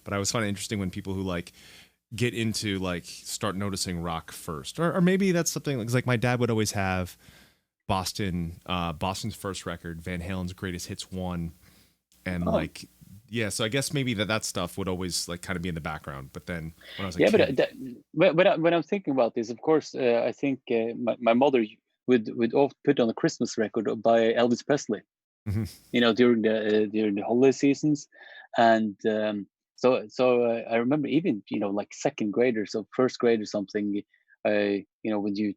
but I always find it interesting when people who like get into like start noticing rock first, or maybe that's something like my dad would always have Boston's first record, Van Halen's Greatest Hits 1, and Oh, like yeah, so I guess maybe that stuff would always like kind of be in the background. But then when I was a yeah, but kid, when I'm thinking about this, of course, I think my mother would often put on a Christmas record by Elvis Presley, mhm, during the holiday seasons, and I remember even like second graders or first grade or something, when you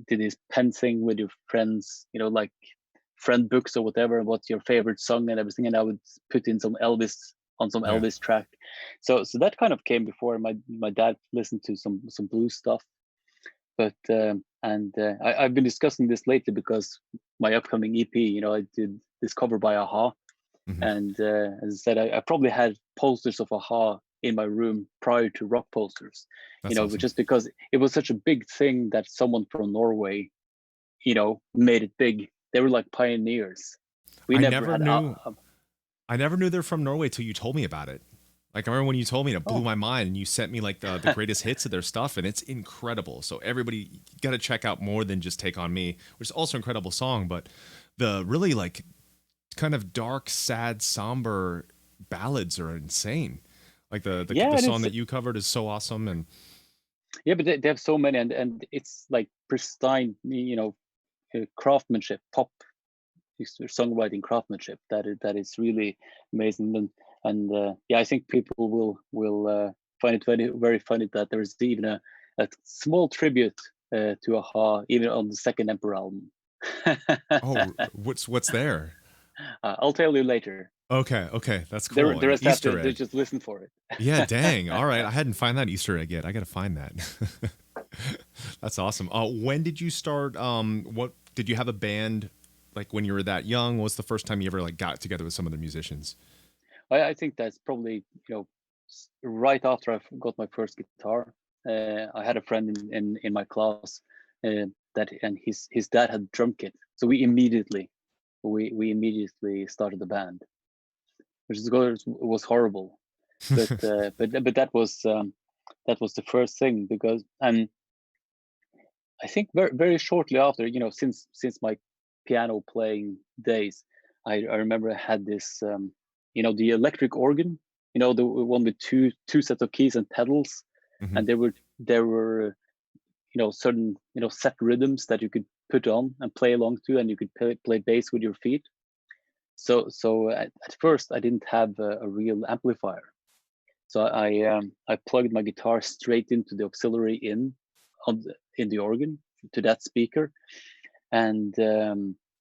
did this pen thing with your friends, like friend books or whatever, and what's your favorite song and everything, and I would put in some Elvis on some yeah, Elvis track. So that kind of came before my dad listened to some blues stuff. But I've been discussing this lately because my upcoming EP, I did this cover by Aha, mhm, and as I said, I probably had posters of Aha in my room prior to rock posters, that's but awesome. just because it was such a big thing that someone from Norway, made it big. They were like pioneers. We I never never had. knew I never knew they're from Norway till you told me about it. Like I remember when you told me, it blew Oh, my mind, and you sent me like the greatest hits of their stuff, and it's incredible. So everybody got to check out more than just Take on Me, which is also an incredible song, but the really like kind of dark, sad, somber ballads are insane. Like yeah, the and song it's that you covered is so awesome, and yeah, but they have so many, and it's like pristine, craftsmanship, pop songwriting craftsmanship that is really amazing. And yeah, I think people will find it very very funny that there is even a small tribute to Aha even on the second Emperor album. oh, what's there? I'll tell you later. Okay, okay, that's The cool. the An rest have Easter to egg. just listen for it. Yeah, dang. All right, I hadn't find that Easter egg yet. I got to find that. That's awesome. When did you start? What did you have a band like when you were that young? What was the first time you ever like got together with some other musicians? I think that's probably right after I got my first guitar. I had a friend in my class that and his dad had drum kit, so we immediately started the band, which is was horrible, but that was the first thing because and I think very very shortly after, since my piano playing days, I remember I had this, the electric organ, the one with two sets of keys and pedals, Hmm. and there were certain set rhythms that you could put on and play along to, and you could play bass with your feet. So at first I didn't have a real amplifier, so I plugged my guitar straight into the auxiliary in the organ to that speaker, and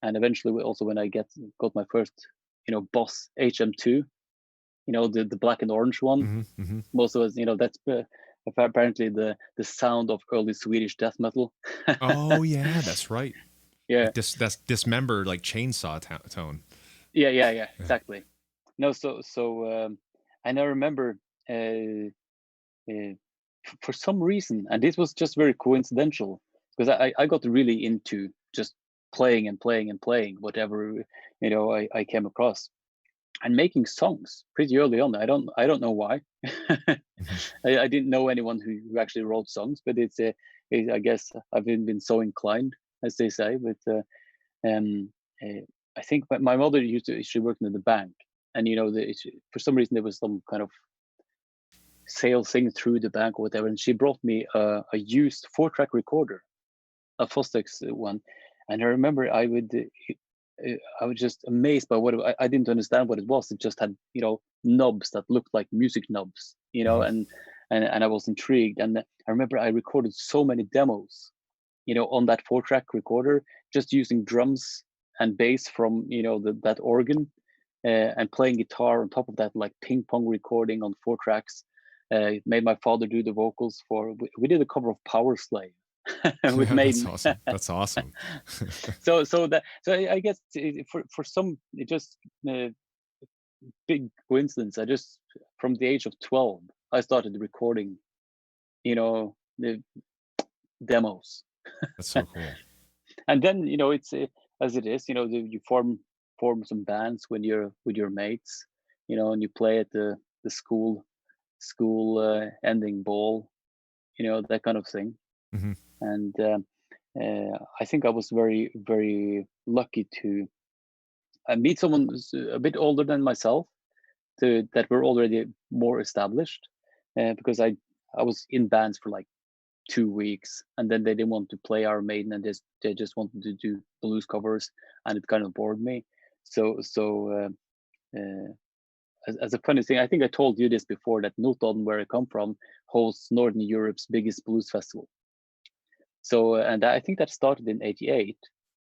eventually also when I got my first Boss HM2, the black and orange one. Hmm. Hmm. Most of us, that's apparently the sound of early Swedish death metal. Oh yeah, that's right. Yeah, Like that's dismembered like chainsaw tone. yeah, Yeah. exactly. No, and I remember uh, uh, for some reason, and this was just very coincidental, because I got really into just playing and playing and playing whatever I came across, and making songs pretty early on. I don't know why. Mhm. I didn't know anyone who actually wrote songs, but I guess I've been so inclined, as they say. But um, uh, I think my mother she worked in the bank, and for some reason there was some kind of sales thing through the bank or whatever, and she brought me a used 4-track recorder, a Fostex one, and I remember I was just amazed by I didn't understand what it was. It just had knobs that looked like music knobs, Mhm. and I was intrigued. And I remember I recorded so many demos, on that 4-track recorder, just using drums and bass from that organ, and playing guitar on top of that, like ping pong recording on 4 tracks. Made my father do the vocals for. We did a cover of Power Slave with Yeah, that's Maiden. awesome. That's awesome. So I guess for some it just big coincidence. I just from the age of 12 I started recording the demos. That's so cool. And then it's as it is, you form some bands when you're with your mates, and you play at the school, school ending ball, that kind of thing. Hmm. And I think I was very, very lucky to meet someone who's a bit older than myself, that were already more established, because I was in bands for like 2 weeks, and then they didn't want to play Iron Maiden, and they just wanted to do blues covers, and it kind of bored me. So as a funny thing, I think I told you this before, that Notodden, where I come from, hosts Northern Europe's biggest blues festival. So and I think that started in '88,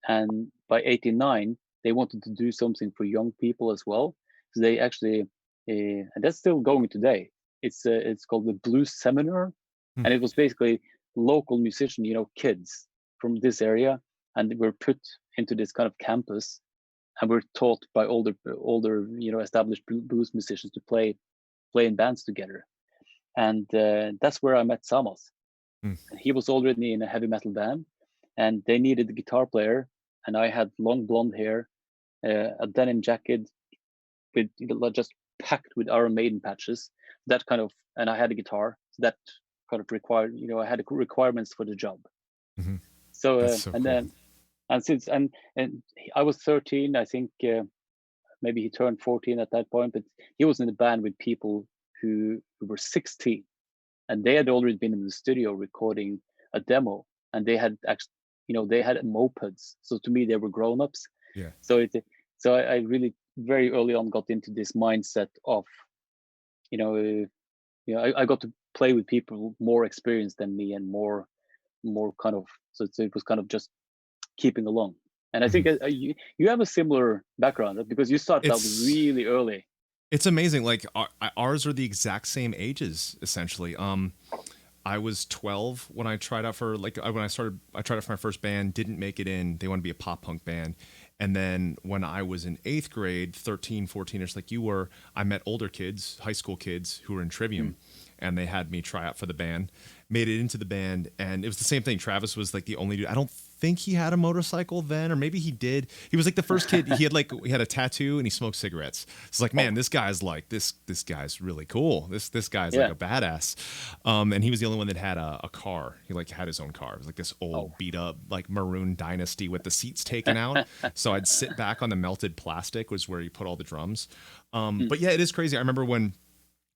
and by '89 they wanted to do something for young people as well. So they actually, and that's still going today. It's called the Blues Seminar, and it was basically local musician, kids from this area, and they were put into this kind of campus, and were taught by older, established blues musicians to play in bands together. And that's where I met Samos. Mm. He was already in a heavy metal band, and they needed a guitar player, and I had long blonde hair, a denim jacket with, just packed with Iron Maiden patches, that kind of, and I had a guitar, so that kind of required, I had the requirements for the job. Hmm. So That's so and cool. then and since and I was 13, I think. Maybe he turned 14 at that point, but he was in the band with people who were 16, and they had already been in the studio recording a demo, and they had actually, they had mopeds. So to me, they were grown-ups. Yeah. So I really very early on got into this mindset of, you know, I got to play with people more experienced than me, and more kind of, so it was kind of just keeping along. And I think Hmm. you have a similar background, because you started out It's really early. it's amazing. Like ours are the exact same ages, essentially. I was 12 when I tried out for I tried out for my first band, didn't make it in. They wanted to be a pop punk band. And then when I was in 8th grade, 13, 14ish like you were, I met older kids, high school kids who were in Trivium, Mm. and they had me try out for the band. Made it into the band, and it was the same thing. Travis was like the only dude. I don't think he had a motorcycle then, or maybe he did. He was like the first kid. He had a tattoo and he smoked cigarettes. It's like, man, Oh, this guy's like this guy's really cool. This guy's like yeah. a badass. And he was the only one that had a car. He like had his own car. It was like this Oh. old beat up like maroon Dynasty with the seats taken out. So I'd sit back on the melted plastic, was where you put all the drums. Mm. But yeah, it is crazy. I remember when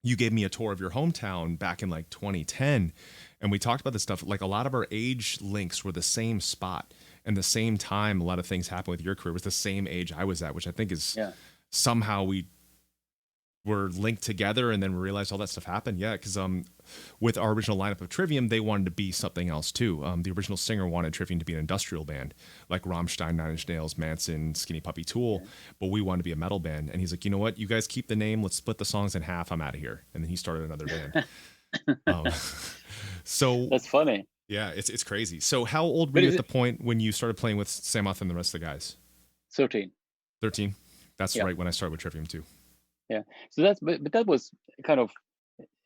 you gave me a tour of your hometown back in like 2010, and we talked about this stuff. Like a lot of our age links were the same spot and the same time. A lot of things happened with your career was the same age I was at, which I think is Yeah. somehow we were linked together, and then we realized all that stuff happened. Yeah, because with our original lineup of Trivium, they wanted to be something else too. The original singer wanted Trivium to be an industrial band, like Rammstein, Nine Inch Nails, Manson, Skinny Puppy, Tool, Yeah. but we wanted to be a metal band. And he's like, you know what? You guys keep the name. Let's split the songs in half. I'm out of here. And then he started another band. Um, so That's funny. yeah, it's crazy. So how old were But you is at the it point when you started playing with Samoth and the rest of the guys? 13? 13. That's Yeah. right when I started with Trivium too. Yeah. So but that was kind of,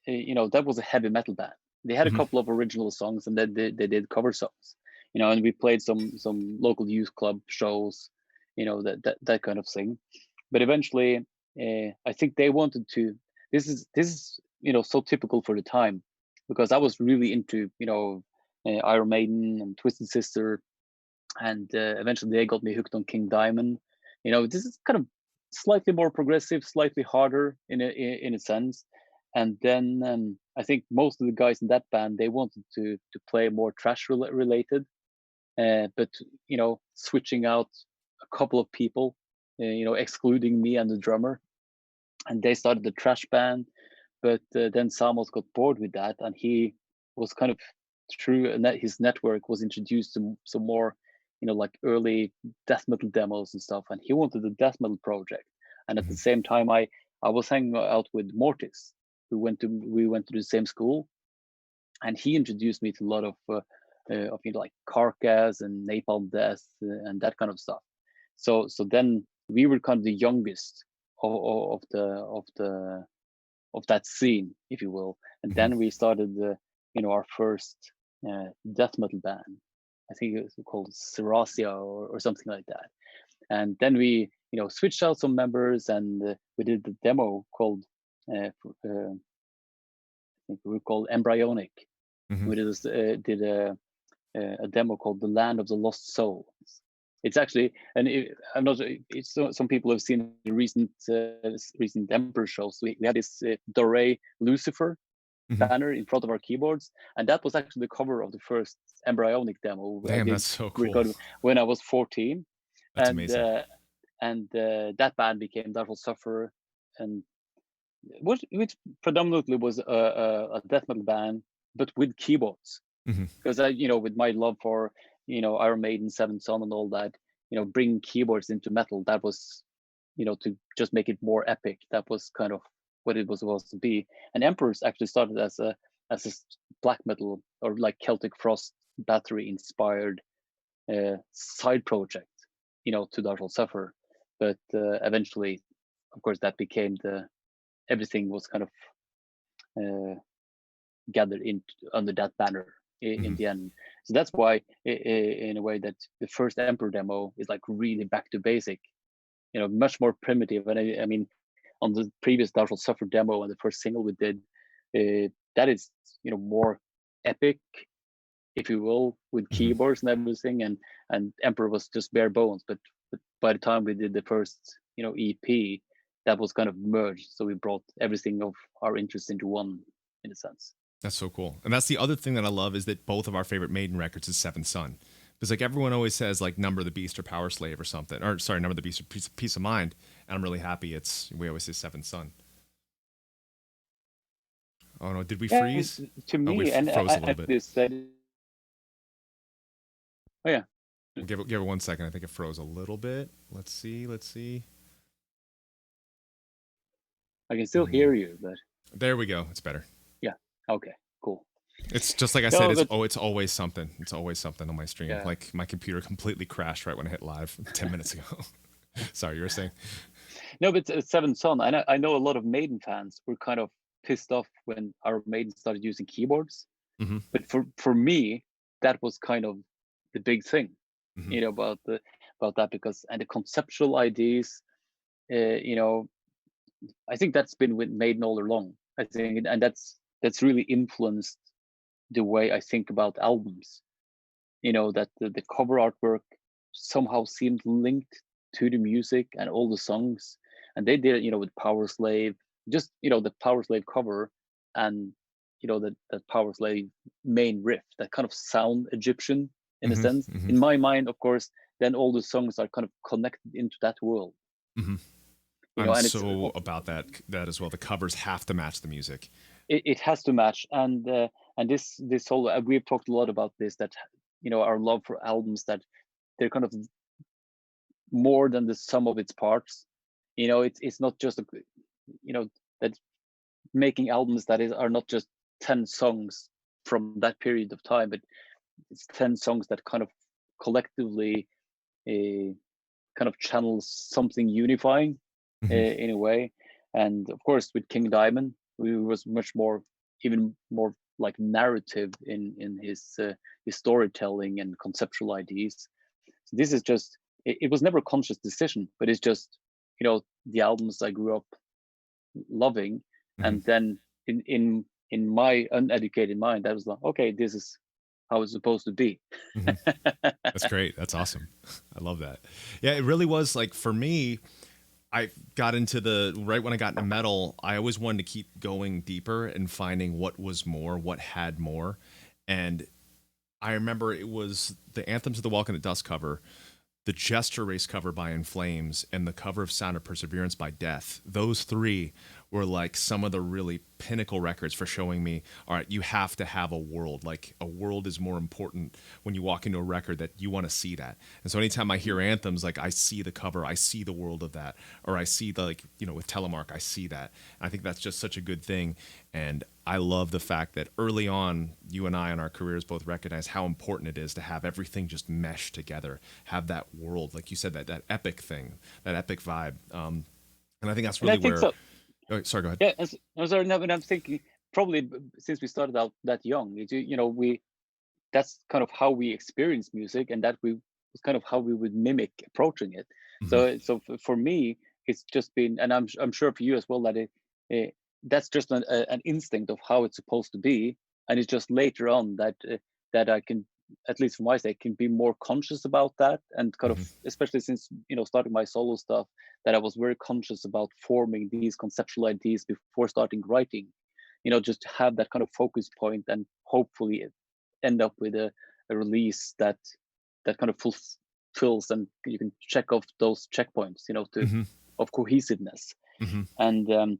that was a heavy metal band. They had a Hmm. couple of original songs, and then they did cover songs, and we played some local youth club shows, that kind of thing. But eventually, I think they wanted to. This is so typical for the time, because I was really into Iron Maiden and Twisted Sister, and eventually they got me hooked on King Diamond. This is kind of slightly more progressive, slightly harder in a sense. And then I think most of the guys in that band, they wanted to play more trash related, but switching out a couple of people, excluding me and the drummer, and they started the trash band. But then Samos got bored with that, and he was kind of, through his network, was introduced to some more, like early death metal demos and stuff, and he wanted a death metal project. And at the Hmm. same time, I was hanging out with Mortis, we went to the same school, and he introduced me to a lot of like Carcass and Napalm Death, and that kind of stuff. So then we were kind of the youngest of that scene, if you will. And Hmm. then we started our first death metal band. I think it was called Seracia, or something like that. And then we switched out some members, and we did the demo called think we called Embryonic. Hmm. We did a demo called "The Land of the Lost Soul." It's actually, and I'm not. It's some people have seen the recent Emperor shows. We had this Doré Lucifer Hmm. banner in front of our keyboards, and that was actually the cover of the first Embryonic demo I Damn, did that's so cool. record when I was 14, That's and amazing. that band became Dark Sufferer, and which predominantly was a death metal band, but with keyboards. Hmm. Because with my love for Iron Maiden, Seventh Son, and all that, bringing keyboards into metal, that was to just make it more epic. That was kind of what it was supposed to be. And Emperors actually started as a black metal or like Celtic Frost battery inspired side project, to Dark Suffer. But eventually, of course, that became everything was kind of uh, gathered in under that banner in Hmm. the end. So that's why, in a way, that the first Emperor demo is like really back to basic, much more primitive. And I mean, on the previous Thou Shalt Suffer demo and the first single we did, that is more epic, if you will, with Hmm. keyboards and everything. And Emperor was just bare bones. But by the time we did the first EP, that was kind of merged. So we brought everything of our interest into one, in a sense. That's so cool. And that's the other thing that I love is that both of our favorite Maiden records is Seventh Son. Because like everyone always says like Number of the Beast or Power Slave or something. Or sorry, Number of the Beast or Peace of Mind. And I'm really happy we always say Seventh Son. Oh no, did we Yeah, freeze? to Oh, we me, and froze a I little bit. this said, oh yeah, We'll give it 1 second. I think it froze a little bit. Let's see. Let's see. I can still Hmm. hear you, but There we go. It's better. yeah, okay, cool. It's just like I said. No, but It's always something. It's always something on my stream. yeah, Like my computer completely crashed right when I hit live 10 minutes ago. Sorry, you were saying. no, but Seventh Son. I know a lot of Maiden fans were kind of pissed off when our Maiden started using keyboards. Hmm. But for me, that was kind of the big thing, Hmm. about that, because and the conceptual ideas, you know, I think that's been with Maiden all along. I think, and that's really influenced the way I think about albums. That the cover artwork somehow seemed linked to the music and all the songs, and they did it with Power Slave, just the Power Slave cover, and that Power Slave main riff, that kind of sound Egyptian in a Hmm. sense Hmm. in my mind, of course. Then all the songs are kind of connected into that world, Hmm. I'm and it's so about that as well. The covers have to match the music. it has to match. And this whole, we've talked a lot about this, that our love for albums, that they're kind of more than the sum of its parts. It's not just that making albums that are not just 10 songs from that period of time, but it's 10 songs that kind of collectively uh, kind of channels something unifying, Hmm. in a way. And of course, with King Diamond, we was much more, even more like narrative in his storytelling and conceptual ideas. So this is just, it was never a conscious decision, but it's just the albums I grew up loving. Hmm. And then in my uneducated mind, that was like, okay, this is how it's supposed to be. Hmm. That's great. That's awesome. I love that. Yeah, it really was like for me. I got into right when I got into metal, I always wanted to keep going deeper and finding what was more, what had more. And I remember it was the Anthems of the Welcome to Dust cover, the Gesture Race cover by In Flames, and the cover of Sound of Perseverance by Death. Those three were like some of the really pinnacle records for showing me, all right, you have to have a world. Like a world is more important when you walk into a record, that you want to see that. And so anytime I hear anthems, like I see the cover, I see the world of that, or I see the, like, with Telemark, I see that. And I think that's just such a good thing. And I love the fact that early on, you and I in our careers both recognize how important it is to have everything just mesh together, have that world, like you said, that epic thing, that epic vibe. And I think that's And I really think where. so. Oh, sorry, go ahead. Yeah, I'm sorry. No, but I'm thinking, probably since we started out that young, we that's kind of how we experience music, and that we was kind of how we would mimic approaching it. Hmm. So for me, it's just been, and I'm sure for you as well, that that's just an instinct of how it's supposed to be, and it's just later on that that I can, at least for my sake, can be more conscious about that, and kind of, Hmm. especially since starting my solo stuff, that I was very conscious about forming these conceptual ideas before starting writing, just to have that kind of focus point, and hopefully end up with a release that kind of fulfills, and you can check off those checkpoints, to Hmm. of cohesiveness. Hmm. And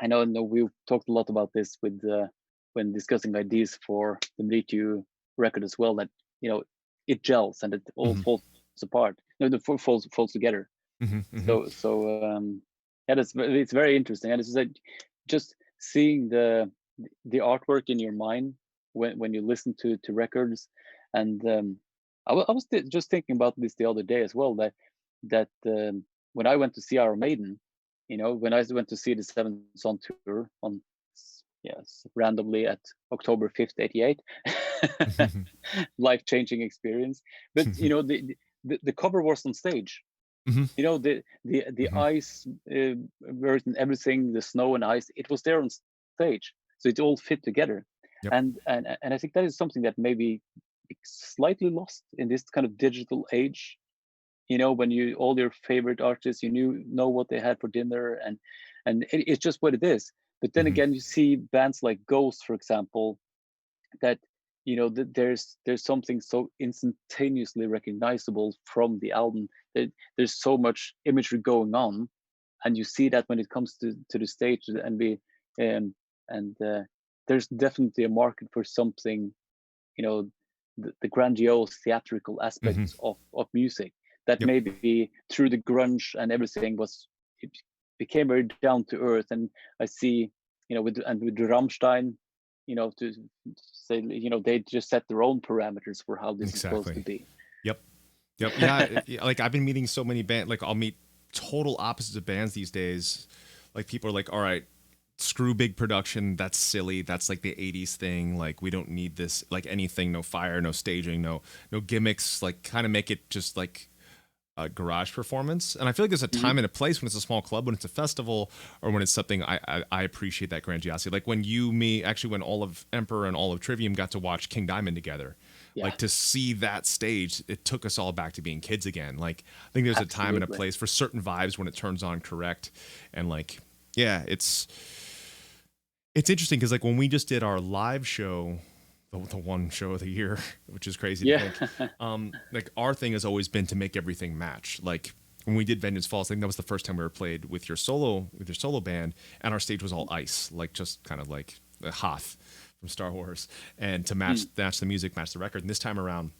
I know we've talked a lot about this with when discussing ideas for the Meet You record as well, that it gels and it all Hmm. falls apart. No, the falls together. Hmm. Hmm. So yeah, it's very interesting, and it's like just seeing the artwork in your mind when you listen to records. And I was just thinking about this the other day as well, that when I went to see Iron Maiden, when I went to see the Seven Son tour on, yes, randomly at October 5th, 88, life-changing experience. But the cover was on stage. Hmm. The Hmm. ice version, everything, the snow and ice, it was there on stage, so it all fit together. Yep. And I think that is something that maybe slightly lost in this kind of digital age. When all your favorite artists, know what they had for dinner, and it's just what it is. But then Hmm. again, you see bands like Ghost, for example, that there's something so instantaneously recognizable from the album, that there's so much imagery going on, and you see that when it comes to the stage, and be and there's definitely a market for something, you know the grandiose theatrical Hmm. aspects of music, that Yep. maybe through the grunge and everything it became very down to earth. And I see, with Rammstein, to say, they just set their own parameters for how this is supposed to Exactly. be. Yep. Yep. Yeah. Like I've been meeting so many bands. Like I'll meet total opposites of bands these days. Like people are like, all right, screw big production. That's silly. That's like the 80s thing. Like we don't need this, like anything, no fire, no staging, no gimmicks. Like kind of make it just like a garage performance. And I feel like there's a Hmm. time and a place when it's a small club, when it's a festival, or when it's something I appreciate that grandiosity. Like when actually when all of Emperor and all of Trivium got to watch King Diamond together, Yeah, like to see that stage, it took us all back to being kids again. Like I think there's a time and a absolutely. place for certain vibes when it turns on correct. And like, yeah, it's interesting because like when we just did our live show, the one show of the year, which is crazy to Yeah. think. Like our thing has always been to make everything match. Like when we did Vengeance Falls, I think that was the first time we ever played with your solo band, and our stage was all ice, like just kind of like the Hoth from Star Wars, and to match Mm. the music, match the record. And this time around,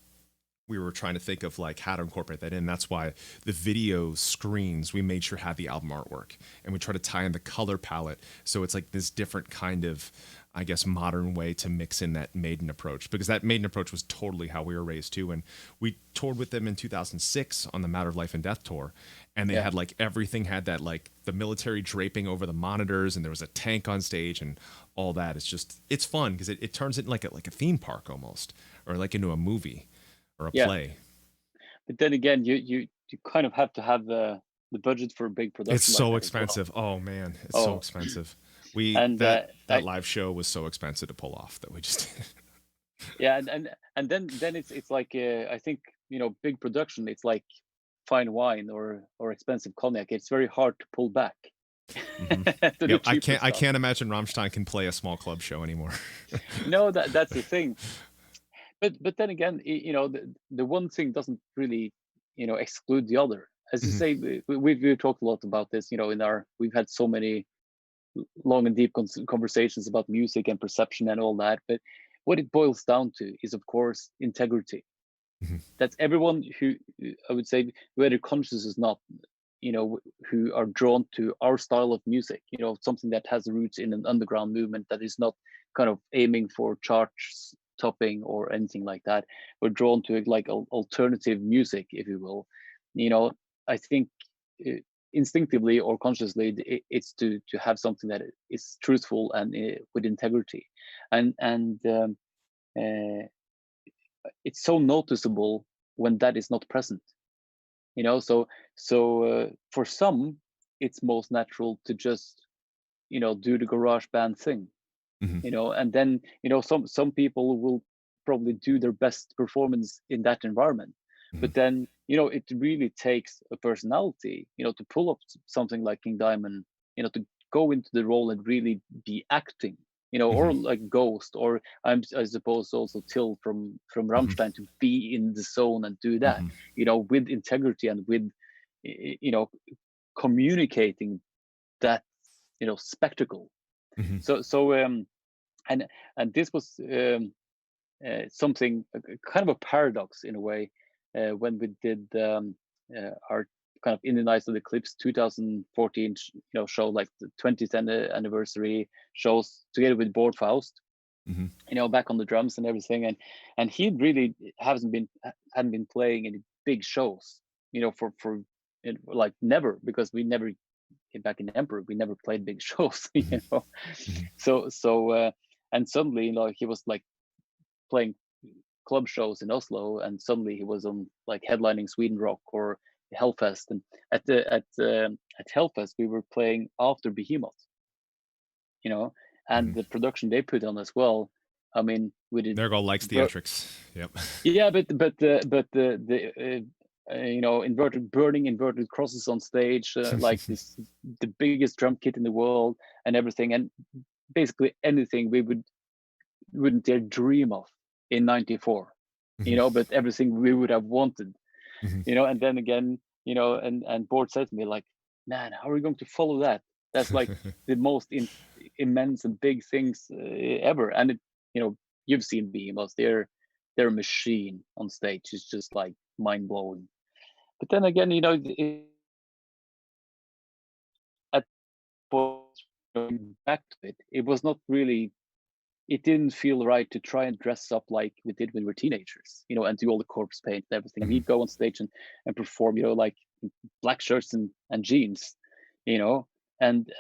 we were trying to think of like how to incorporate that in. That's why the video screens we made sure had the album artwork, and we try to tie in the color palette so it's like this different kind of, I guess, modern way to mix in that Maiden approach, because that Maiden approach was totally how we were raised too. And we toured with them in 2006 on the Matter of Life and Death tour, and they Yeah. had like everything had that like the military draping over the monitors, and there was a tank on stage and all that. It's fun because it turns it like a theme park almost, or like into a movie or a Yeah. play. But then again, you kind of have to have the budget for a big It's production like so that as well. expensive. Oh man, it's so Oh, expensive. We and that live show was so expensive to pull off that we just yeah, and then it's like, I think, big production, it's like fine wine or expensive cognac. It's very hard to pull back hmm. to the Yep, cheaper I stuff. can't imagine Rammstein can play a small club show anymore. No, that's the thing. But then again, the one thing doesn't really, exclude the other. As you Hmm. say, we've talked a lot about this. We've had so many long and deep conversations about music and perception and all that. But what it boils down to is, of course, integrity. Hmm. That's everyone who, I would say, whether conscious is not, who are drawn to our style of music, something that has roots in an underground movement that is not kind of aiming for charts topping or anything like that. We're drawn to it like alternative music, if you will. I think, uh, instinctively or consciously, it's to have something that is truthful and with integrity. And uh, it's so noticeable when that is not present. So for some, it's most natural to just, do the garage band thing, Hmm. and then some people will probably do their best performance in that environment, Hmm. but then it really takes a personality to pull up something like King Diamond, to go into the role and really be acting, Hmm. or like Ghost, or I suppose also Till from Hmm. Rammstein, to be in the zone and do that, Hmm. with integrity and with you know communicating that spectacle. Hmm. So and this was something, kind of a paradox in a way, when we did our kind of In the Night of the Eclipse 2014 show, like the 20th anniversary shows together with Bård Faust, Hmm. back on the drums and everything, and he really hadn't been playing any big shows, for like never, because we never, back in Emperor, we never played big shows, Hmm. Hmm. so and suddenly, he was like playing club shows in Oslo, and suddenly he was on, like, headlining Sweden Rock or Hellfest, and at Hellfest we were playing after Behemoth, you know, and Hmm. the production they put on as well. I mean, we did, Nergal likes theatrics. Yep. yeah, but the burning inverted crosses on stage, like this, the biggest drum kit in the world and everything, and basically anything we wouldn't dare dream of in '94, Hmm. but everything we would have wanted, Hmm. and then again, and Bård said to me, like, man, how are we going to follow that? That's like the most immense and big things ever. And you've seen Behemoth, they're a machine on stage. It's just like mind blowing. But then again, at back to it, it was not really, it didn't feel right to try and dress up like we did when we were teenagers, and do all the corpse paint and everything. And Hmm. he'd go on stage and perform, like black shirts and jeans, you know, and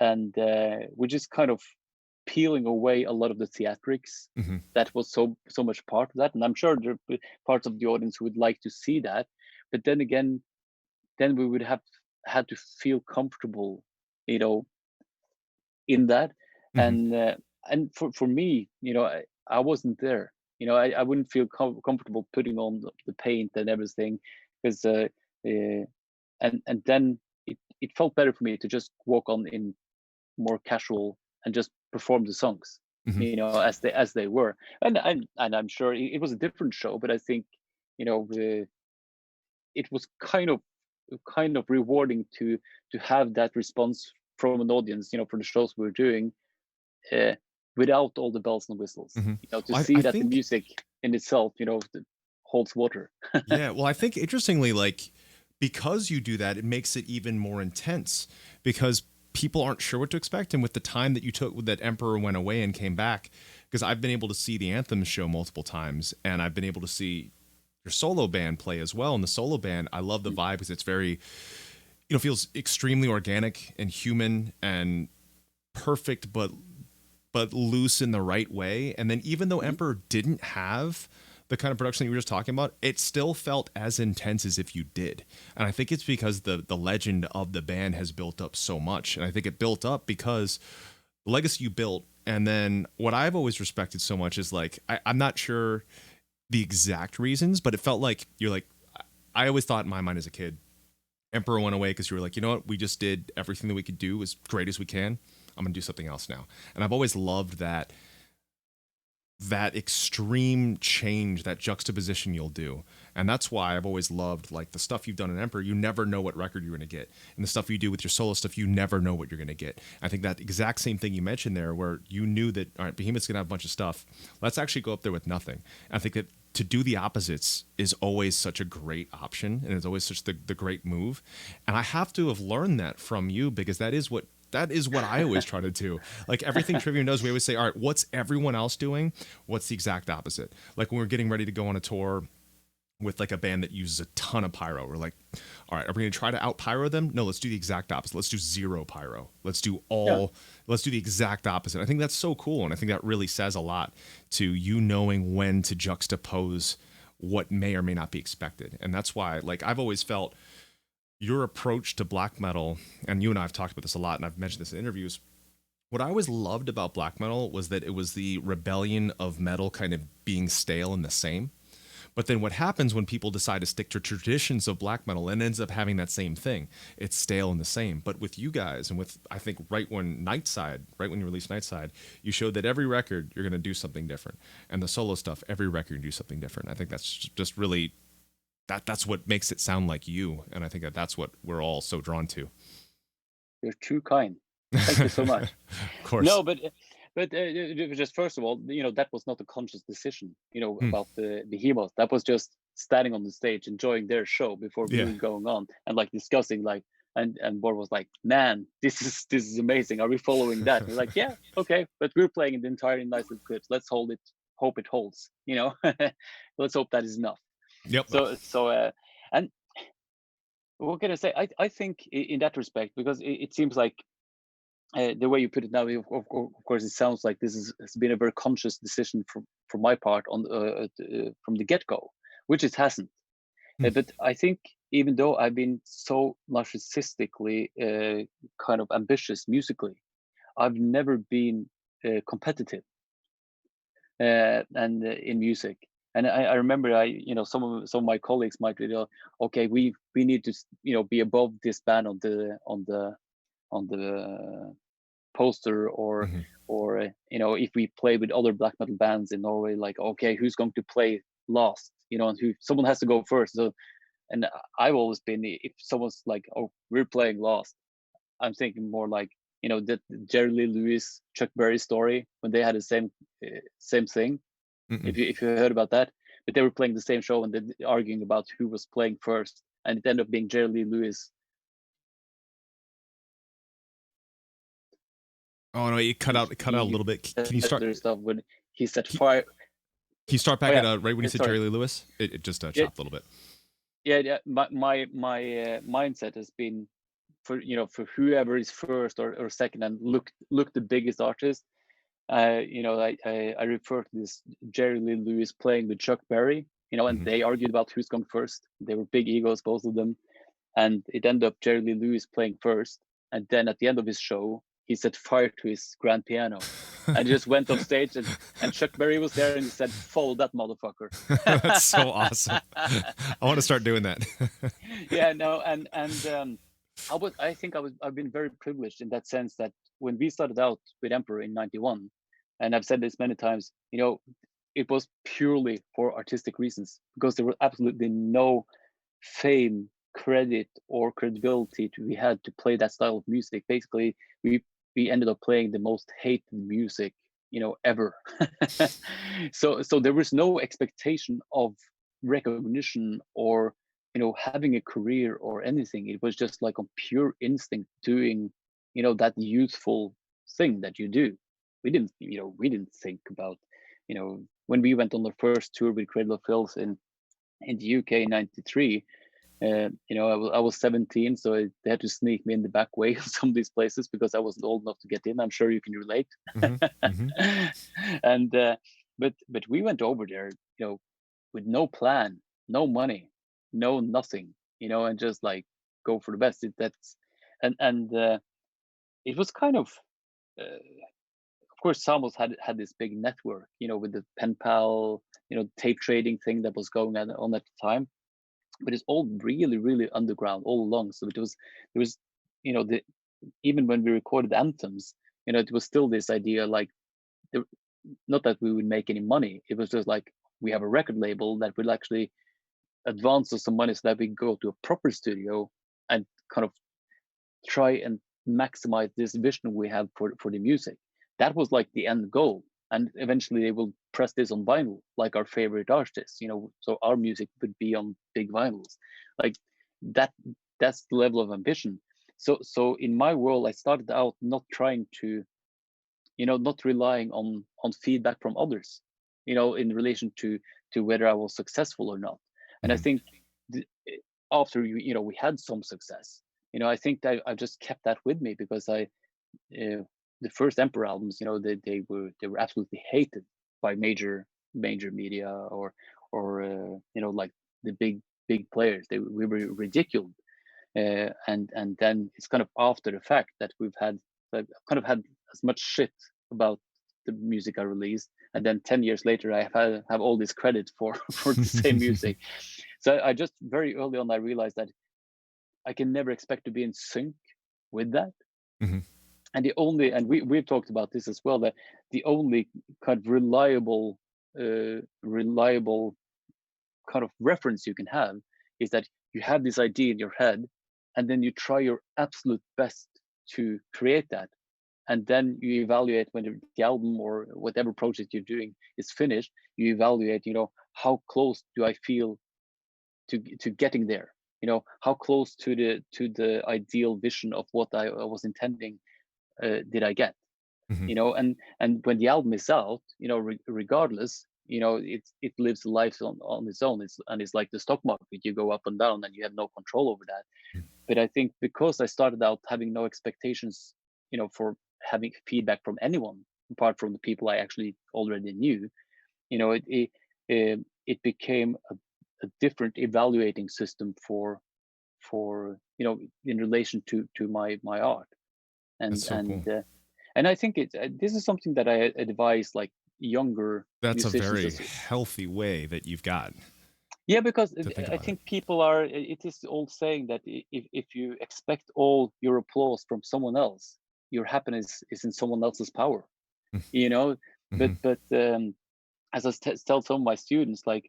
we're just kind of peeling away a lot of the theatrics Hmm. that was so much part of that. And I'm sure there are parts of the audience who would like to see that, but then again, then we would have had to feel comfortable, you know, in that. Hmm. And for me, I wasn't there. I wouldn't feel comfortable putting on the paint and everything, because uh, and then it felt better for me to just walk on in more casual and just perform the songs, Hmm. as they were. And I'm sure it was a different show, but I think, it was kind of rewarding to have that response from an audience, for the shows we were doing, uh, without all the bells and whistles. Hmm. To I, see I that the think, music in itself, holds water. yeah, well, I think interestingly, like, because you do that, it makes it even more intense because people aren't sure what to expect. And with the time that you took, that Emperor went away and came back, because I've been able to see the Anthem show multiple times, and I've been able to see your solo band play as well. And the solo band, I love the vibe because it's very, feels extremely organic and human and perfect, but loose in the right way. And then even though Mhm. Emperor didn't have the kind of production that you were just talking about, it still felt as intense as if you did. And I think it's because the legend of the band has built up so much. And I think it built up because the legacy you built. And then what I've always respected so much is, like, I'm not sure the exact reasons, but it felt like you're like, I always thought in my mind as a kid, Emperor went away because you were like, you know what, we just did everything that we could do as great as we can. I'm gonna do something else now. And I've always loved that extreme change, that juxtaposition you'll do. And that's why I've always loved, like, the stuff you've done in Emperor, you never know what record you're going to get. And the stuff you do with your solo stuff, you never know what you're going to get. I think that exact same thing you mentioned there, where you knew that, all right, Behemoth's going to have a bunch of stuff. Let's actually go up there with nothing. And I think that to do the opposites is always such a great option, and it's always such the great move. And I have to have learned that from you, because that is what I always try to do. Like, everything Trivium does, we always say, all right, what's everyone else doing? What's the exact opposite? Like, when we're getting ready to go on a tour with, like, a band that uses a ton of pyro, we're like, all right, are we going to try to out pyro them? No, let's do the exact opposite. Let's do zero pyro. Let's do Yeah. the exact opposite. I think that's so cool. And I think that really says a lot to you knowing when to juxtapose what may or may not be expected. And that's why, like, I've always felt your approach to black metal, and you and I have talked about this a lot, and I've mentioned this in interviews, What I always loved about black metal was that it was the rebellion of metal kind of being stale and the same. But then what happens when people decide to stick to traditions of black metal and ends up having that same thing? It's stale and the same. But with you guys and with, I think, right when you released Nightside, you showed that every record you're going to do something different. And the solo stuff, every record you do something different. I think that's just really, that's what makes it sound like you. And I think that's what we're all so drawn to. You're too kind. Thank you so much. Of course. No, but just first of all, that was not a conscious decision. About the Behemoth. That was just standing on the stage, enjoying their show before we were going on, and like discussing like. And Bor was like, "Man, this is amazing. Are we following that?" We're like, "Yeah, okay, but we're playing the entire nice little clips. Let's hope it holds. Let's hope that is enough." Yep. So and what can I say? I think in that respect, because it seems like the way you put it now, of course, it sounds like has been a very conscious decision from my part from the get-go, which it hasn't. But I think even though I've been so narcissistically kind of ambitious musically, I've never been competitive and in music. And I remember some of my colleagues might be okay, we need to be above this band on the poster, or if we play with other black metal bands in Norway, like, okay, who's going to play last, and someone has to go first. So, and I've always been, if someone's like, oh, we're playing last, I'm thinking more like, that Jerry Lee Lewis, Chuck Berry story, when they had the same thing. If you heard about that, but they were playing the same show and they're arguing about who was playing first, and it ended up being Jerry Lee Lewis. Oh no, it cut out a little bit. Can you start? Stuff when he set fire. Can you start back at right when you said sorry. Jerry Lee Lewis? It just chopped a little bit. Yeah. My mindset has been for whoever is first or second and look the biggest artist. I refer to this Jerry Lee Lewis playing with Chuck Berry. And they argued about who's going first. They were big egos, both of them, and it ended up Jerry Lee Lewis playing first. And then at the end of his show, he set fire to his grand piano and just went off stage, and Chuck Berry was there and he said, "Follow that motherfucker." That's so awesome. I want to start doing that. I've been very privileged in that sense that when we started out with Emperor in 91, and I've said this many times, it was purely for artistic reasons, because there was absolutely no fame, credit, or credibility we had to play that style of music. Basically, we ended up playing the most hated music ever. so there was no expectation of recognition or having a career or anything. It was just like on pure instinct doing that youthful thing that you do. We didn't think about when we went on the first tour with Cradle of Filth in the UK in '93. I was 17, so they had to sneak me in the back way of some of these places because I wasn't old enough to get in. I'm sure you can relate. And but we went over there, with no plan, no money, no nothing, and just like go for the best. It was kind of course, Samuels had this big network, with the pen pal, tape trading thing that was going on at the time. But it's all really, really underground all along. So there was, even when we recorded anthems, it was still this idea like, not that we would make any money. It was just like, we have a record label that will actually advance us some money so that we go to a proper studio and kind of try and maximize this vision we have for the music. That was like the end goal. And eventually they will press this on vinyl, like our favorite artists, so our music would be on big vinyls. Like that's the level of ambition. So in my world, I started out not trying to, not relying on feedback from others, in relation to whether I was successful or not. And I think after we had some success, I think that I just kept that with me, because the first Emperor albums, they were absolutely hated by major media or like the big players. We were ridiculed, and then it's kind of after the fact that we've had kind of had as much shit about the music I released, and then 10 years later I have all this credit for for the same music. So I just very early on I realized that I can never expect to be in sync with that. Mhm. And the only, and we've talked about this as well, that the only kind of reliable kind of reference you can have is that you have this idea in your head, and then you try your absolute best to create that, and then you evaluate when the album or whatever project you're doing is finished. You evaluate, how close do I feel to getting there, how close to the ideal vision of what I was intending did I get, Mhm. and when the album is out, regardless, it lives a life on its own. It's like the stock market, you go up and down and you have no control over that. But I think because I started out having no expectations, for having feedback from anyone apart from the people I actually already knew, it became a different evaluating system for in relation to my art. That's and so and cool. uh, and I think this is something that I advise like younger That's a musicians very as. healthy way that you've got Yeah, because to think I about it. think people are, it is the old saying that if you expect all your applause from someone else, your happiness is in someone else's power, you know Mhm. but as I tell some of my students, like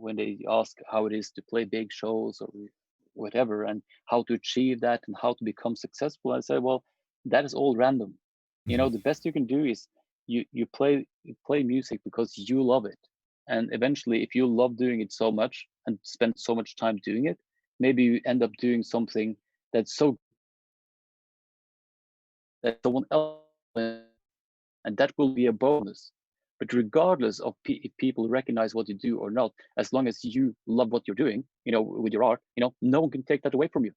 when they ask how it is to play big shows or whatever, and how to achieve that and how to become successful, I say, well, that is all random. Mhm. The best you can do is you play music because you love it, and eventually, if you love doing it so much and spend so much time doing it, maybe you end up doing something that's so that someone else, and that will be a bonus. But regardless of if people recognize what you do or not, as long as you love what you're doing, with your art, no one can take that away from you.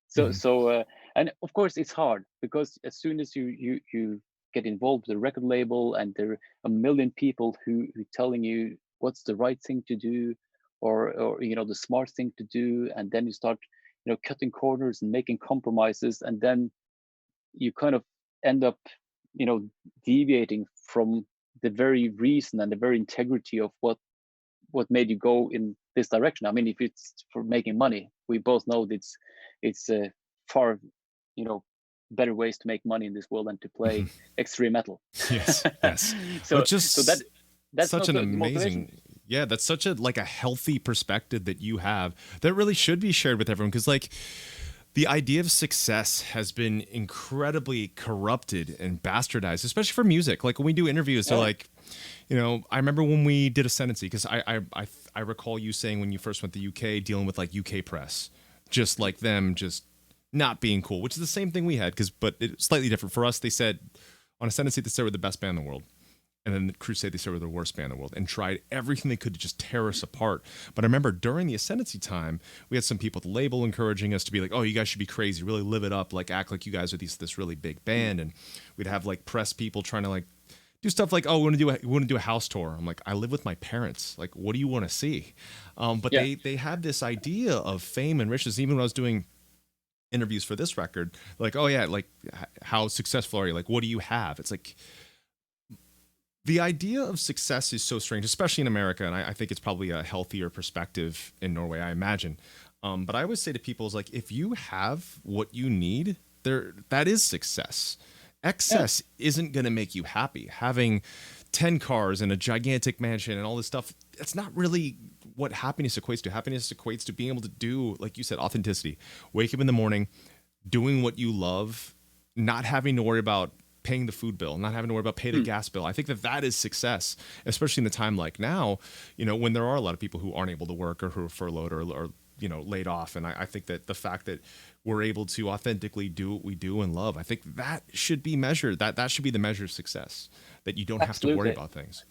So, Mhm. and of course, it's hard because as soon as you get involved with a record label, and there are a million people who telling you what's the right thing to do, or the smart thing to do, and then you start cutting corners and making compromises, and then you kind of end up you know deviating from the very reason and the very integrity of what made you go in this direction. I mean, if it's for making money, we both know that it's far you know better ways to make money in this world than to play Mhm. extreme metal. Yes, yes. But So that just that's such not an the motivation. amazing, yeah, that's such a like a healthy perspective that you have that really should be shared with everyone, because like the idea of success has been incredibly corrupted and bastardized, especially for music. Like when we do interviews, they're Yeah. like, I remember when we did Ascendancy, because I recall you saying when you first went to the UK, dealing with like UK press, just like them just not being cool, which is the same thing we had, but it's slightly different for us. They said on Ascendancy they said we're the best band in the world. And then the Crusade, they said we're the worst band in the world, and tried everything they could to just tear us apart. But I remember during the Ascendancy time, we had some people at the label encouraging us to be like, "Oh, you guys should be crazy, really live it up, like act like you guys are this really big band." And we'd have like press people trying to like do stuff like, "Oh, we want to do a house tour." I'm like, "I live with my parents. Like, what do you want to see?" But Yeah. they had this idea of fame and riches. Even when I was doing interviews for this record, like, "Oh yeah, like how successful are you? Like, what do you have?" It's like the idea of success is so strange, especially in America, and I think it's probably a healthier perspective in Norway, I imagine. But I always say to people, is like, if you have what you need, that is success. Yeah. Excess isn't going to make you happy. Having 10 cars and a gigantic mansion and all this stuff, it's not really what happiness equates to. Happiness equates to being able to do, like you said, authenticity. Wake up in the morning, doing what you love, not having to worry about paying the food bill, not having to worry about pay the Hmm. gas bill. I think that is success, especially in the time like now, when there are a lot of people who aren't able to work or who are furloughed or laid off. And I think that the fact that we're able to authentically do what we do and love, I think that should be measured. That should be the measure of success, that you don't have to worry Absolutely. about things.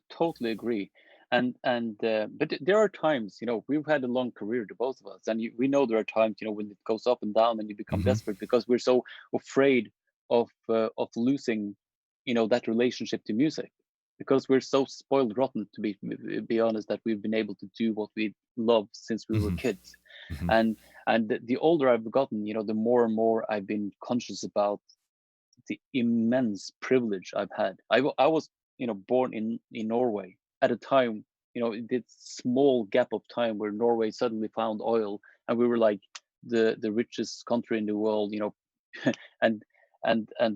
Totally agree. But there are times, we've had a long career, the both of us, and we know there are times, when it goes up and down, and you become Hmm. desperate because we're so afraid of losing, that relationship to music, because we're so spoiled rotten, to be honest, that we've been able to do what we love since we were Hmm. kids. Hmm. And the older I've gotten, the more and more I've been conscious about the immense privilege I've had. I was, born in Norway at a time, this small gap of time where Norway suddenly found oil, and we were like the richest country in the world, and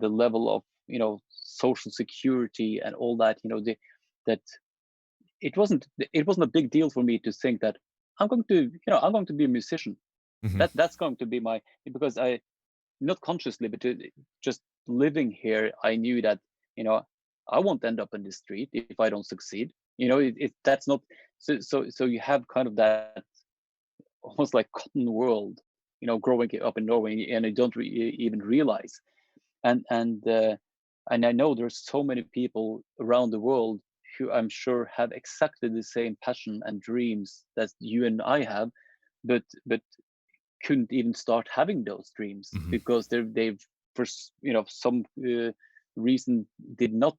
the level of, social security and all that, that it wasn't a big deal for me to think that I'm going to be a musician. Hmm. That's going to be my, because I, not consciously, but just living here, I knew that, I won't end up in the street if I don't succeed. That's not, so you have kind of that almost like cotton world, growing up in Norway, and I don't even realize. And I know there's so many people around the world who I'm sure have exactly the same passion and dreams that you and I have, but couldn't even start having those dreams Hmm. because they've for some reason did not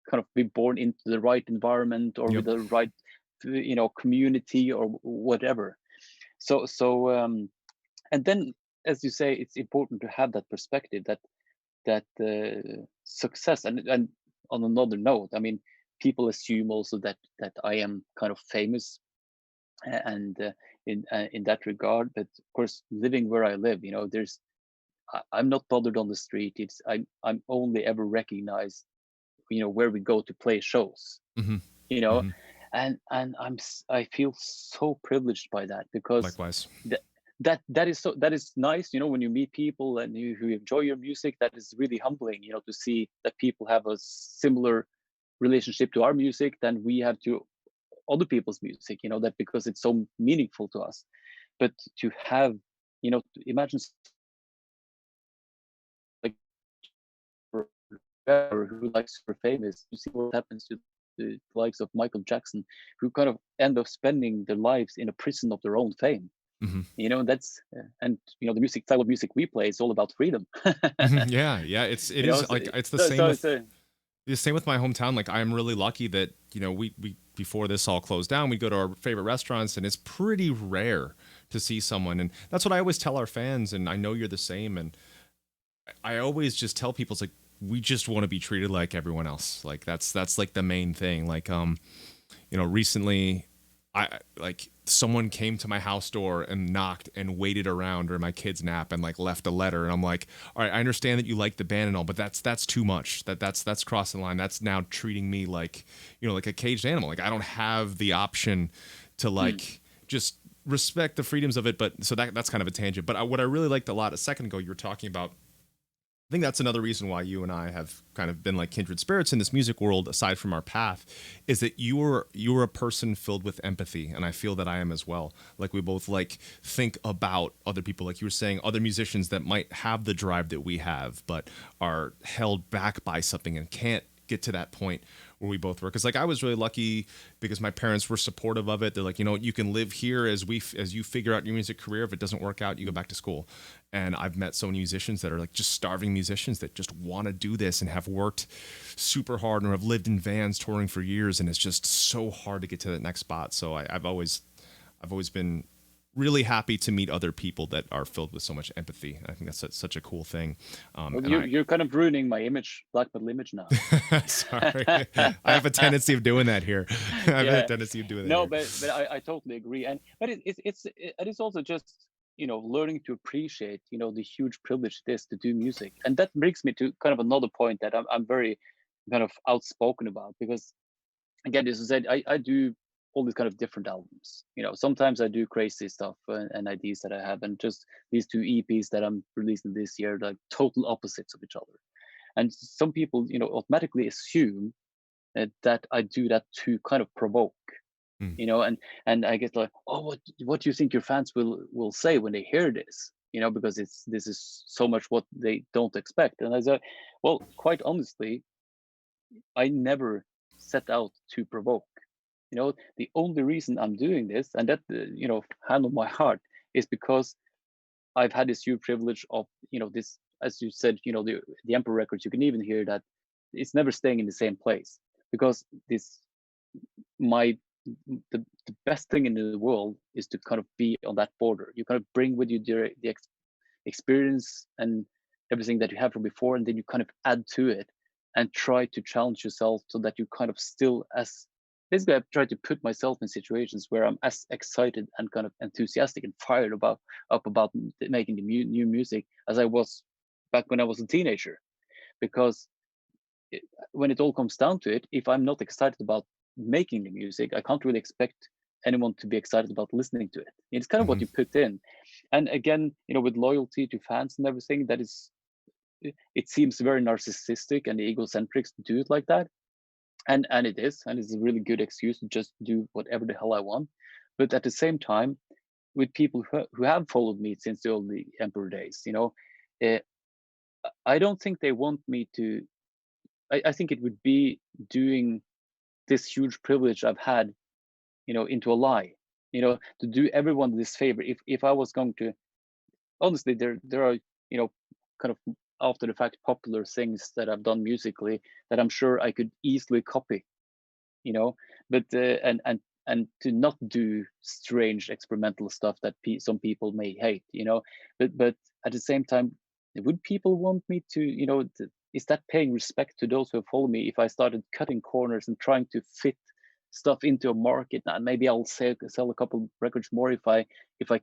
kind of be born into the right environment or with Yep. the right community or whatever. So and then, as you say, it's important to have that perspective that success, and on another note, I mean, people assume also that I am kind of famous, and in that regard. But of course, living where I live, I'm not bothered on the street. I'm only ever recognized, where we go to play shows, Hmm. you know, Hmm. and I feel so privileged by that, because Likewise. that that is nice, when you meet people and who enjoy your music. That is really humbling, to see that people have a similar relationship to our music than we have to other people's music, that because it's so meaningful to us. But to have, imagine, like, who likes super famous, you see what happens to the likes of Michael Jackson, who kind of end up spending their lives in a prison of their own fame. Hmm. That's and the music style of music we play is all about freedom. Hmm. Yeah, yeah. It is So like it's the so same so, with so the same with my hometown. Like I'm really lucky that we before this all closed down, we go to our favorite restaurants, and it's pretty rare to see someone. And that's what I always tell our fans. And I know you're the same. And I always just tell people, it's like we just want to be treated like everyone else. Like that's like the main thing. Like recently I like someone came to my house door and knocked and waited around during my kid's nap and like left a letter, and I'm like, all right, I understand that you like the band and all, but that's too much. That's crossing the line. That's now treating me like like a caged animal. Like I don't have the option to mm, like just respect the freedoms of it. But so that's kind of a tangent. But what I really liked a lot a second ago, you were talking about, I think that's another reason why you and I have kind of been like kindred spirits in this music world, aside from our path, is that you're a person filled with empathy, and I feel that I am as well. Like we both like think about other people, like you were saying, other musicians that might have the drive that we have, but are held back by something and can't get to that point where we both were. Because like I was really lucky because my parents were supportive of it. They're like, you can live here as you figure out your music career. If it doesn't work out, you go back to school. And I've met so many musicians that are like just starving musicians that just want to do this and have worked super hard and have lived in vans touring for years, and it's just so hard to get to that next spot. So I've always been really happy to meet other people that are filled with so much empathy. I think that's such a cool thing. well, And you're kind of ruining my black metal image now. sorry, I have a tendency of doing that here. I have a Yeah, tendency of doing that no, here. but I totally agree. And but it is also just, learning to appreciate, the huge privilege it is to do music. And that brings me to kind of another point that I'm very kind of outspoken about, because again, as I said, I do all these kind of different albums. Sometimes I do crazy stuff and ideas that I have, and just these two EPs that I'm releasing this year, like total opposites of each other. And some people, automatically assume that I do that to kind of provoke, Mm. and I get like, oh, what do you think your fans will say when they hear this? Because this is so much what they don't expect. And I said, well, quite honestly, I never set out to provoke. The only reason I'm doing this, and that hand on my heart, is because I've had this huge privilege of this, as you said, the Emperor records. You can even hear that it's never staying in the same place, because this my the best thing in the world is to kind of be on that border. You kind of bring with you the experience everything that you have from before, and then you kind of add to it and try to challenge yourself so that you kind of still as basically I try to put myself in situations where I'm as excited and kind of enthusiastic and fired about making the new music as I was back when I was a teenager. Because it, when it all comes down to it, if I'm not excited about making the music, I can't really expect anyone to be excited about listening to it. It's kind of what Hmm. you put in. And again, with loyalty to fans and everything, that is, it seems very narcissistic and egocentric to do it like that. And it is, and it's a really good excuse to just do whatever the hell I want. But at the same time, with people who have followed me since the early Emperor days, uh, I don't think they want me to. I think it would be doing this huge privilege I've had, into a lie. To do everyone this favor. If I was going to, honestly, there are, kind of after the fact popular things that I've done musically that I'm sure I could easily copy. But and to not do strange experimental stuff that some people may hate. But at the same time, would people want me to, is that paying respect to those who follow me if I started cutting corners and trying to fit stuff into a market? And maybe I'll sell a couple records more if I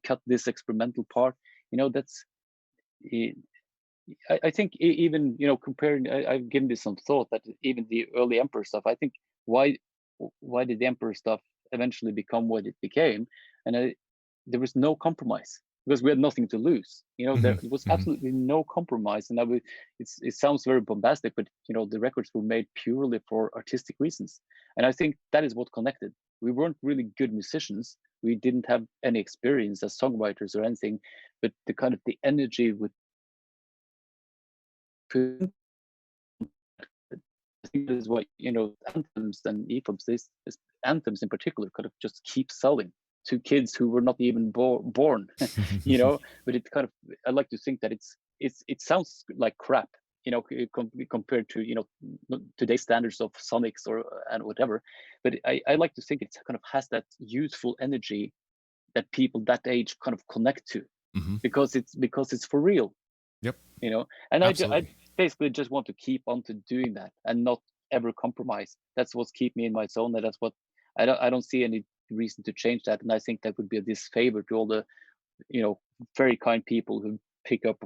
cut this experimental part. That's eh, I think even comparing, I've given this some thought that even the early Emperor stuff. I think why why did the Emperor stuff eventually become what it became, and there was no compromise because we had nothing to lose. Hmm. There was Hmm. absolutely no compromise, and it sounds very bombastic, but the records were made purely for artistic reasons, and I think that is what connected. We weren't really good musicians. We didn't have any experience as songwriters or anything, but the kind of the energy with I think that is why anthems and EPUBs, this anthems in particular, could have just keep selling to kids who were not even born, But it kind of, I like to think that it sounds like crap, compared to today's standards of sonics or and whatever. But I like to think it kind of has that youthful energy that people that age kind of connect to Hmm. because it's for real. Yep. And I Absolutely. basically just want to keep on to doing that and not ever compromise. That's what's keep me in my zone, and that's what I don't see any reason to change that. And I think that would be a disfavor to all the you know very kind people who pick up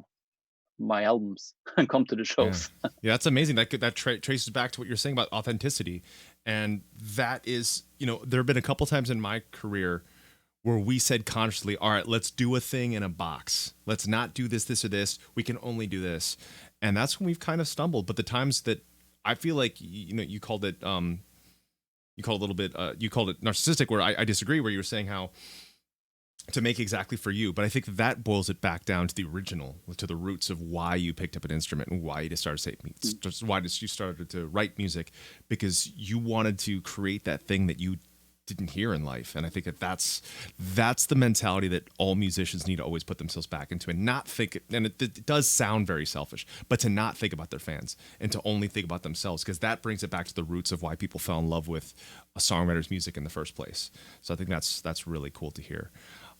my albums and come to the Yeah. shows. Yeah, that's amazing. That traces back to what you're saying about authenticity, and that is, there have been a couple times in my career where we said consciously, all right, let's do a thing in a box. Let's not do this or this. We can only do this, and that's when we've kind of stumbled. But the times that I feel like, you called it, you called it a little bit, you called it narcissistic. Where I disagree. Where you were saying how to make exactly for you, but I think that boils it back down to the original, to the roots of why you picked up an instrument and why you just why you started to write music, because you wanted to create that thing that you didn't hear in life. And I think that's the mentality that all musicians need to always put themselves back into, and not think, and it does sound very selfish, but to not think about their fans and to only think about themselves, because that brings it back to the roots of why people fell in love with a songwriter's music in the first place. So I think that's really cool to hear.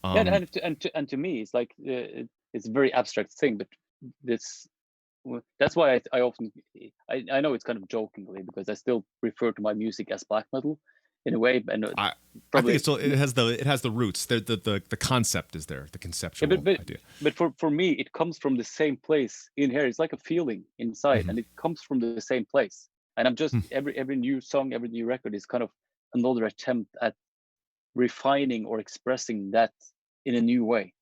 Yeah, Um, and to me, it's like it's a very abstract thing, but this that's why I often I know it's kind of jokingly because I still refer to my music as black metal in a way, and I I think probably it's still, it has the roots. The concept is there, the yeah, conceptual idea. but for me, it comes from the same place in here. It's like a feeling inside, Hmm. and it comes from the same place. And I'm just Hmm. every new song, every new record is kind of another attempt at refining or expressing that in a new way.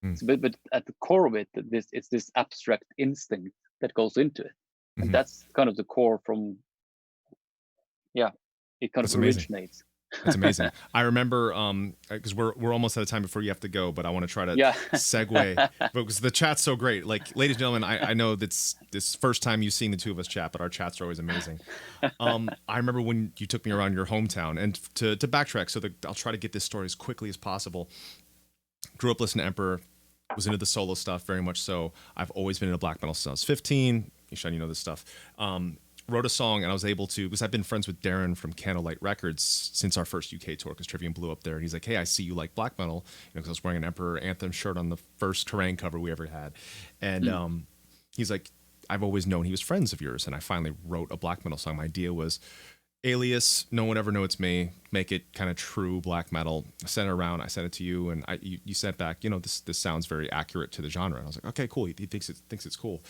Hmm. But at the core of it, it's this abstract instinct that goes into it, and Hmm. that's kind of the core from yeah, it kind of That's amazing. originates. That's amazing. I remember, because we're almost out of time before you have to go, but I want to try to Yeah. segue because the chat's so great. Like, ladies and gentlemen, I know that's this first time you've seen the two of us chat, but our chats are always amazing. I remember when you took me around your hometown, and to backtrack, so that I'll try to get this story as quickly as possible. Grew up listening to Emperor, was into the solo stuff very much so. I've always been into black metal since I was 15. Ihsahn, you know this stuff. Wrote a song, and I was able to, because I've been friends with Darren from Candlelight Records since our first UK tour, because Trivium blew up there, and he's like, hey, I see you like black metal, because I was wearing an Emperor Anthem shirt on the first Kerrang cover we ever had. And he's like, I've always known he was friends of yours, and I finally wrote a black metal song. My idea was alias, no one ever know it's me. Make it kind of true black metal. I sent it around. I sent it to you, and you sent back. This sounds very accurate to the genre. And I was like, okay, cool. He thinks it's cool.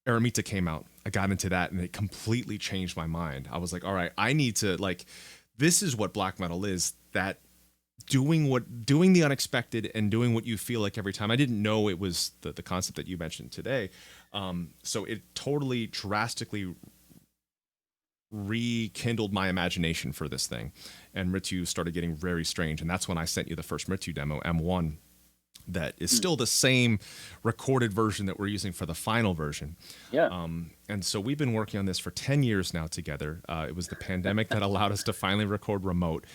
Eremita came out. I got into that, and it completely changed my mind. I was like, all right, I need to this is what black metal is. That doing the unexpected and doing what you feel like every time. I didn't know it was the concept that you mentioned today. So it totally drastically rekindled my imagination for this thing, and Mrityu started getting very strange, and that's when I sent you the first Mrityu demo, M1, that is still the same recorded version that we're using for the final version. And so we've been working on this for 10 years now together. It was the pandemic that allowed us to finally record remote,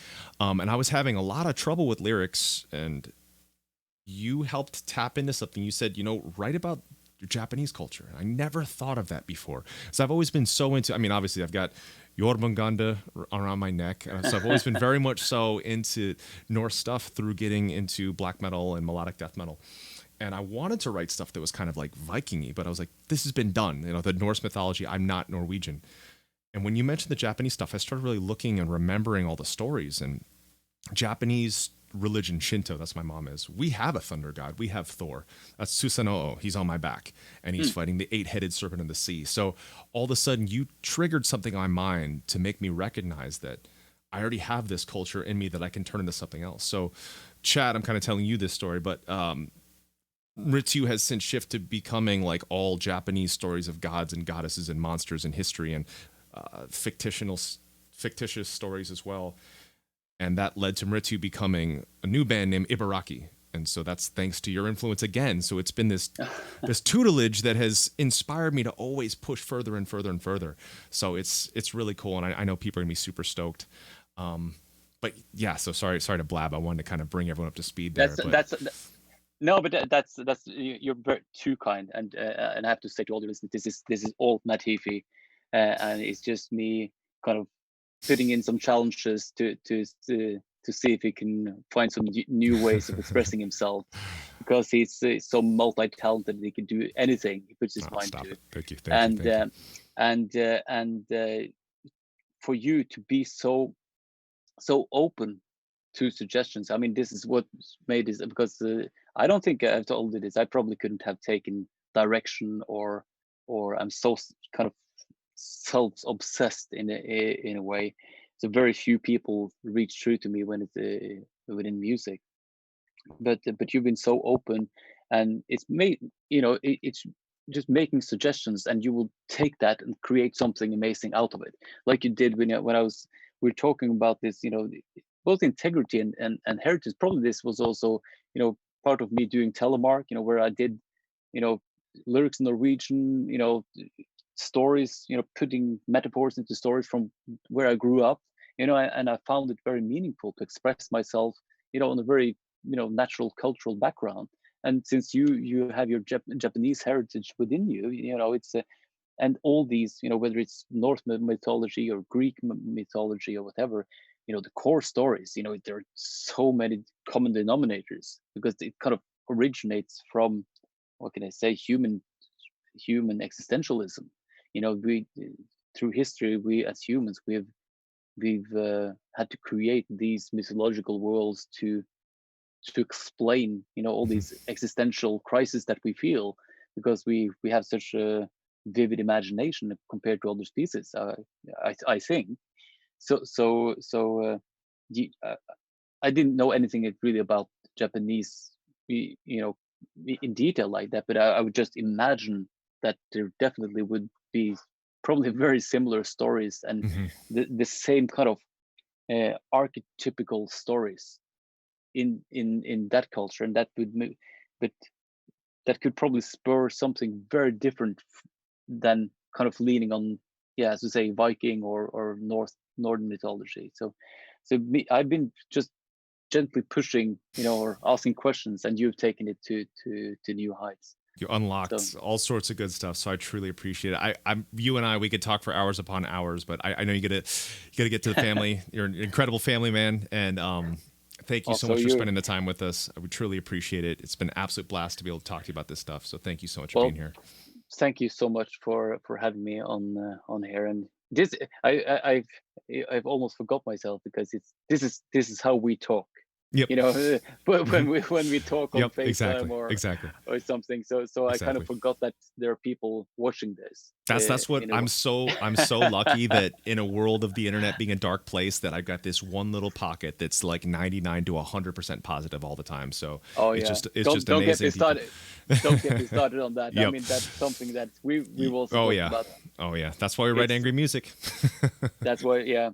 and I was having a lot of trouble with lyrics, and you helped tap into something. You said, write about Japanese culture. And I never thought of that before. So I've always been so into, obviously I've got Jormungandr around my neck. So I've always been very much so into Norse stuff through getting into black metal and melodic death metal. And I wanted to write stuff that was kind of like Viking-y, but I was like, this has been done. The Norse mythology, I'm not Norwegian. And when you mentioned the Japanese stuff, I started really looking and remembering all the stories. And Japanese religion, Shinto, that's my mom is. We have a thunder god. We have Thor. That's Susanoo. He's on my back, and he's fighting the 8-headed serpent in the sea. So all of a sudden, you triggered something on my mind to make me recognize that I already have this culture in me that I can turn into something else. So, Chad, I'm kind of telling you this story, but Mrityu has since shifted to becoming like all Japanese stories of gods and goddesses and monsters in history, and fictitious stories as well. And that led to Mrityu becoming a new band named Ibaraki. And so that's thanks to your influence again. So it's been this tutelage that has inspired me to always push further and further and further. So it's really cool. And I know people are going to be super stoked. But yeah, so sorry to blab. I wanted to kind of bring everyone up to speed there. That's you're very too kind. And I have to say to all the listeners, this is all Matt Heafy. And it's just me kind of putting in some challenges to see if he can find some new ways of expressing himself, because he's so multi-talented. He can do anything he puts his mind to. Thank you. And for you to be so open to suggestions, this is what made this, because I don't think I've told you this. I probably couldn't have taken direction, or I'm so kind of self-obsessed in a way. So very few people reach through to me when it's within music, but you've been so open, and it's made it's just making suggestions, and you will take that and create something amazing out of it, like you did when we were talking about this, both integrity and heritage. Probably this was also part of me doing Telemark, where I did lyrics in Norwegian, stories, putting metaphors into stories from where I grew up, and I found it very meaningful to express myself, on a very, natural cultural background. And since you have your Japanese heritage within you, it's and all these, whether it's Norse mythology or Greek mythology or whatever, the core stories, there are so many common denominators, because it kind of originates from, what can I say, human existentialism. We, through history, we as humans, we've had to create these mythological worlds to explain, all these existential crises that we feel, because we have such a vivid imagination compared to other species. I think so. I didn't know anything really about Japanese, in detail like that, but I would just imagine that there definitely would be probably very similar stories, and the same kind of archetypical stories in that culture, and that would but that could probably spur something very different than kind of leaning on, as we say, Viking or northern mythology. So I've been just gently pushing, or asking questions, and you've taken it to new heights. You unlocked all sorts of good stuff, so I truly appreciate it. We could talk for hours upon hours, but I know you gotta get to the family. You're an incredible family man, and thank you so much for spending the time with us. I would truly appreciate it. It's been an absolute blast to be able to talk to you about this stuff. So thank you so much for being here. thank you so much for having me on here. And this I've almost forgot myself, because this is how we talk, Yep. but Mhm. when we talk on Yep. FaceTime Exactly. Exactly. or something. So I kind of Exactly. forgot that there are people watching this. That's what In a I'm way. so lucky that in a world of the internet being a dark place that I've got this one little pocket that's like 99 to 100% positive all the time. So Oh it's yeah, just don't get me amazing people. started. Don't get me started on that. I Yep. mean, that's something that we've also Oh talked yeah. about. Oh yeah. That's why we write It's angry music. That's why, yeah.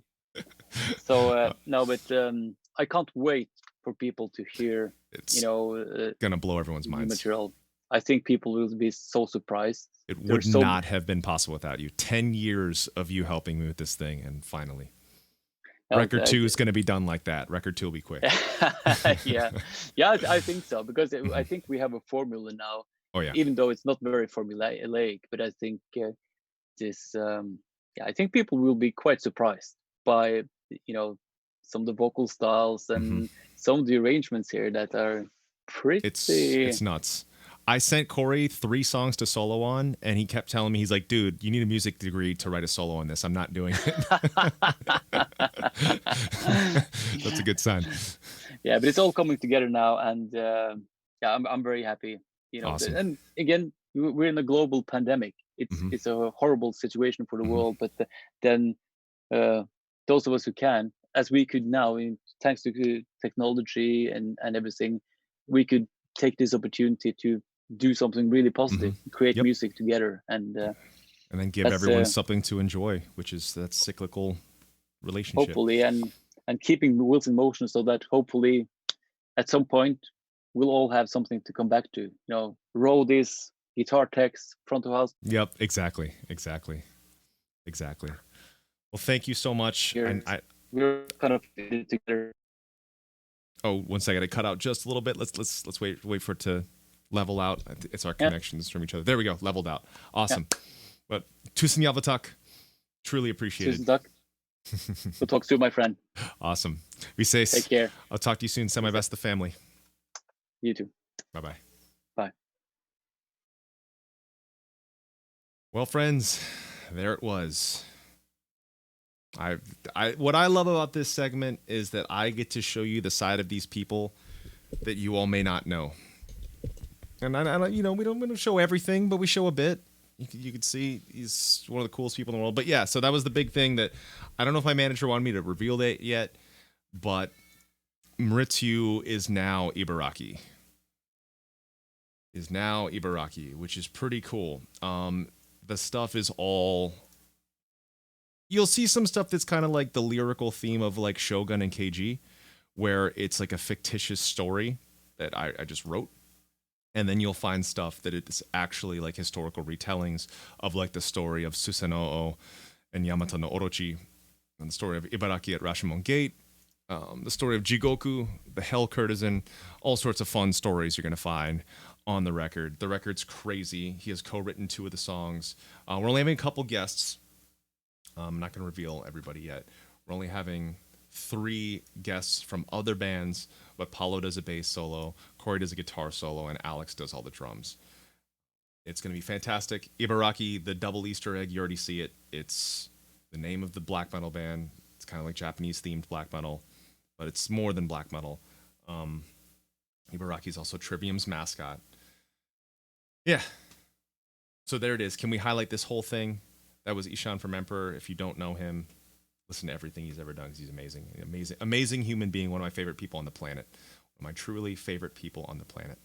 So no, but I can't wait for people to hear, It's gonna blow everyone's new minds. material. I think people will be so surprised. It would There's so not have been possible without you. 10 years of you helping me with this thing, and finally. uh, Record 2 is going to be done like that. Record 2 will be quick. yeah, yeah, I think so, because I think we have a formula now, Oh yeah. even though it's not very formulaic. But I think this, yeah, I think people will be quite surprised by, you know some of the vocal styles Hmm. and some of the arrangements here that are It's pretty. nuts. I sent Corey 3 songs to solo on, and he kept telling me, he's like, dude, you need a music degree to write a solo on this. I'm not doing it. That's a good sign. Yeah, but it's all coming together now, and yeah, I'm very happy. Awesome. And again, we're in a global pandemic. It's Hmm. it's a horrible situation for the Hmm. world, but then uh, those of us who can, as we could now, thanks to technology and everything, we could take this opportunity to do something really Hmm. positive, create Yep. music together, and And then give that's everyone something to enjoy, which is that cyclical relationship. hopefully, and keeping the wheels in motion, so that hopefully at some point we'll all have something to come back to. Roadies, guitar techs, front of house Yep. Exactly. Exactly. Exactly. Well, thank you so much. And here. We're kind of in it together. oh, one second, I cut out just a little bit. Let's wait for it to level out. It's our Yeah, connections from each other. There we go, leveled out. yeah. Awesome. But tusen javatak, truly appreciated. Susan Duck. We'll talk soon, my friend. Awesome. We say, Take care. I'll talk to you soon. Send my best to family. You too. Bye bye. Bye. Well, friends, there it was. What I love about this segment is that I get to show you the side of these people that you all may not know. And we don't show everything, but we show a bit. You can see he's one of the coolest people in the world. But yeah, so that was the big thing that I don't know if my manager wanted me to reveal that yet, but Mrityu is now Ibaraki. Which is pretty cool. The stuff is all. You'll see some stuff that's kind of like the lyrical theme of like Shogun and KG, where it's like a fictitious story that I just wrote. And then you'll find stuff that it's actually like historical retellings of like the story of Susanoo and Yamata no Orochi, and the story of Ibaraki at Rashomon Gate, the story of Jigoku, the Hell Courtesan, all sorts of fun stories you're going to find on the record. The record's crazy. He has co-written 2 of the songs. We're only having a couple guests. I'm not going to reveal everybody yet. We're only having 3 guests from other bands, but Paulo does a bass solo, Corey does a guitar solo, and Alex does all the drums. It's going to be fantastic. Ibaraki, the double Easter egg, you already see it. It's the name of the black metal band. It's kind of like Japanese themed black metal, but it's more than black metal. Ibaraki is also Trivium's mascot. Yeah. So there it is. Can we highlight this whole thing? That was Ihsahn from Emperor. If you don't know him, listen to everything he's ever done because he's amazing. Amazing human being, one of my favorite people on the planet. One of my truly favorite people on the planet.